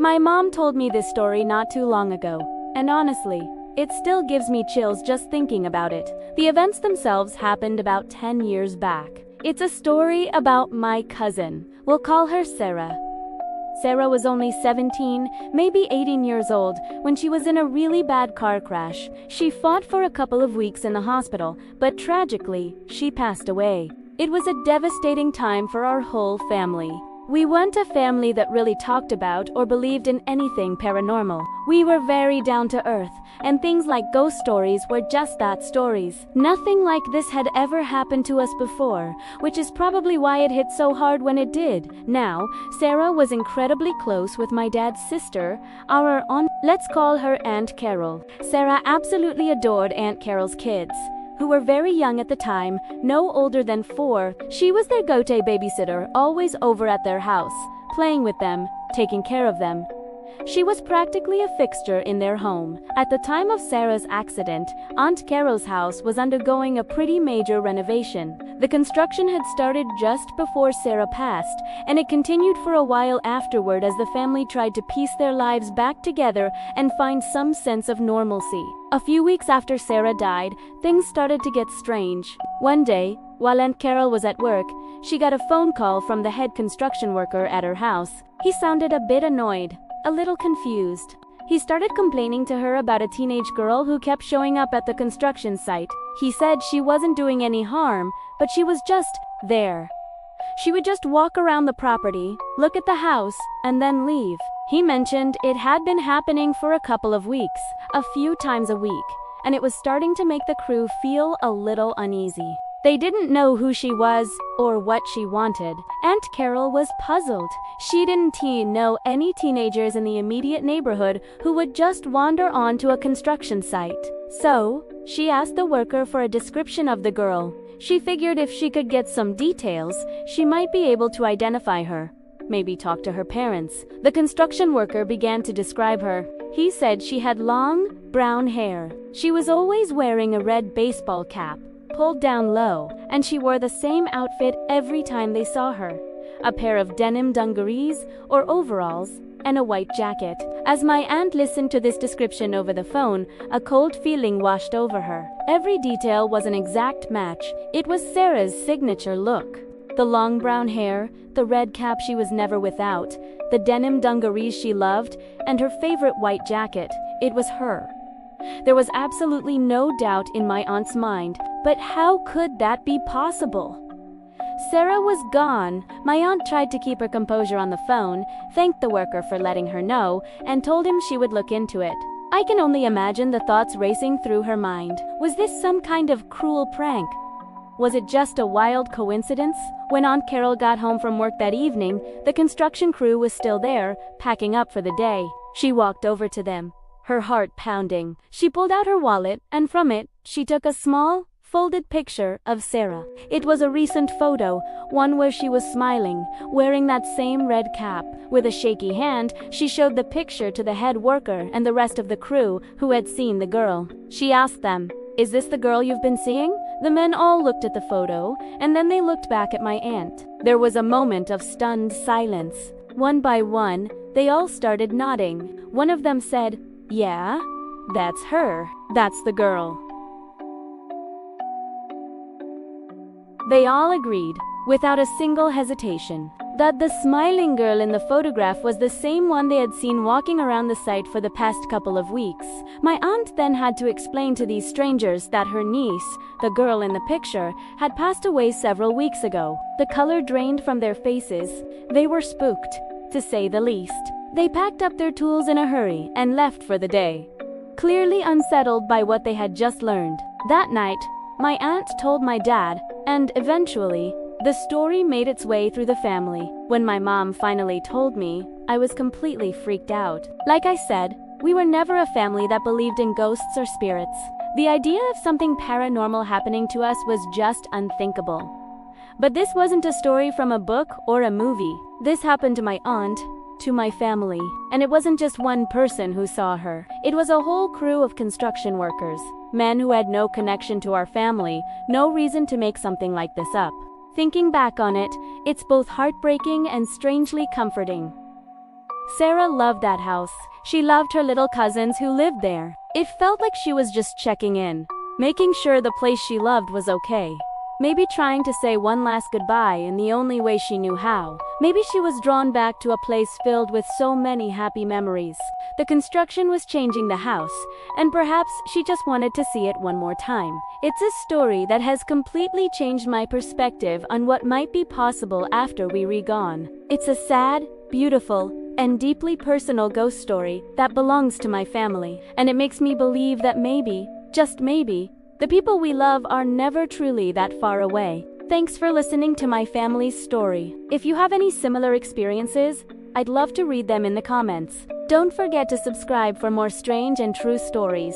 My mom told me this story not too long ago, and honestly, it still gives me chills just thinking about it. The events themselves happened about 10 years back. It's a story about my cousin. We'll call her Sarah. Sarah was only 17, maybe 18 years old, when she was in a really bad car crash. She fought for a couple of weeks in the hospital, but tragically, she passed away. It was a devastating time for our whole family. We weren't a family that really talked about or believed in anything paranormal. We were very down to earth, and things like ghost stories were just that, stories. Nothing like this had ever happened to us before, which is probably why it hit so hard when it did. Now, Sarah was incredibly close with my dad's sister, our aunt. Let's call her Aunt Carol. Sarah absolutely adored Aunt Carol's kids, who were very young at the time, no older than 4. She was their go-to babysitter, always over at their house, playing with them, taking care of them. She was practically a fixture in their home. At the time of Sarah's accident, Aunt Carol's house was undergoing a pretty major renovation. The construction had started just before Sarah passed, and it continued for a while afterward as the family tried to piece their lives back together and find some sense of normalcy. A few weeks after Sarah died, things started to get strange. One day, while Aunt Carol was at work, she got a phone call from the head construction worker at her house. He sounded a bit annoyed, a little confused. He started complaining to her about a teenage girl who kept showing up at the construction site. He said she wasn't doing any harm, but she was just there. She would just walk around the property, look at the house, and then leave. He mentioned it had been happening for a couple of weeks, a few times a week, and it was starting to make the crew feel a little uneasy. They didn't know who she was or what she wanted. Aunt Carol was puzzled. She didn't know any teenagers in the immediate neighborhood who would just wander onto a construction site. So, she asked the worker for a description of the girl. She figured if she could get some details, she might be able to identify her. Maybe talk to her parents. The construction worker began to describe her. He said she had long, brown hair. She was always wearing a red baseball cap, pulled down low, and she wore the same outfit every time they saw her. A pair of denim dungarees or overalls and a white jacket. As my aunt listened to this description over the phone, a cold feeling washed over her. Every detail was an exact match. It was Sarah's signature look. The long brown hair, the red cap she was never without, the denim dungarees she loved, and her favorite white jacket. It was her. There was absolutely no doubt in my aunt's mind, but how could that be possible? Sarah was gone. My aunt tried to keep her composure on the phone, thanked the worker for letting her know, and told him she would look into it. I can only imagine the thoughts racing through her mind. Was this some kind of cruel prank? Was it just a wild coincidence? When Aunt Carol got home from work that evening, the construction crew was still there, packing up for the day. She walked over to them, her heart pounding. She pulled out her wallet, and from it, she took a small, folded picture of Sarah. It was a recent photo, one where she was smiling, wearing that same red cap. With a shaky hand, she showed the picture to the head worker and the rest of the crew who had seen the girl. She asked them, "Is this the girl you've been seeing?" The men all looked at the photo, and then they looked back at my aunt. There was a moment of stunned silence. One by one, they all started nodding. One of them said, "Yeah, that's her. That's the girl." They all agreed, without a single hesitation, that the smiling girl in the photograph was the same one they had seen walking around the site for the past couple of weeks. My aunt then had to explain to these strangers that her niece, the girl in the picture, had passed away several weeks ago. The color drained from their faces. They were spooked, to say the least. They packed up their tools in a hurry and left for the day, clearly unsettled by what they had just learned. That night, my aunt told my dad, and eventually, the story made its way through the family. When my mom finally told me, I was completely freaked out. Like I said, we were never a family that believed in ghosts or spirits. The idea of something paranormal happening to us was just unthinkable. But this wasn't a story from a book or a movie. This happened to my aunt, to my family, and it wasn't just one person who saw her. It was a whole crew of construction workers, men who had no connection to our family, no reason to make something like this up. Thinking back on it, it's both heartbreaking and strangely comforting. Sarah loved that house. She loved her little cousins who lived there. It felt like she was just checking in, making sure the place she loved was okay. Maybe trying to say one last goodbye in the only way she knew how. Maybe she was drawn back to a place filled with so many happy memories. The construction was changing the house, and perhaps she just wanted to see it one more time. It's a story that has completely changed my perspective on what might be possible after we're gone. It's a sad, beautiful, and deeply personal ghost story that belongs to my family, and it makes me believe that maybe, just maybe, the people we love are never truly that far away. Thanks for listening to my family's story. If you have any similar experiences, I'd love to read them in the comments. Don't forget to subscribe for more strange and true stories.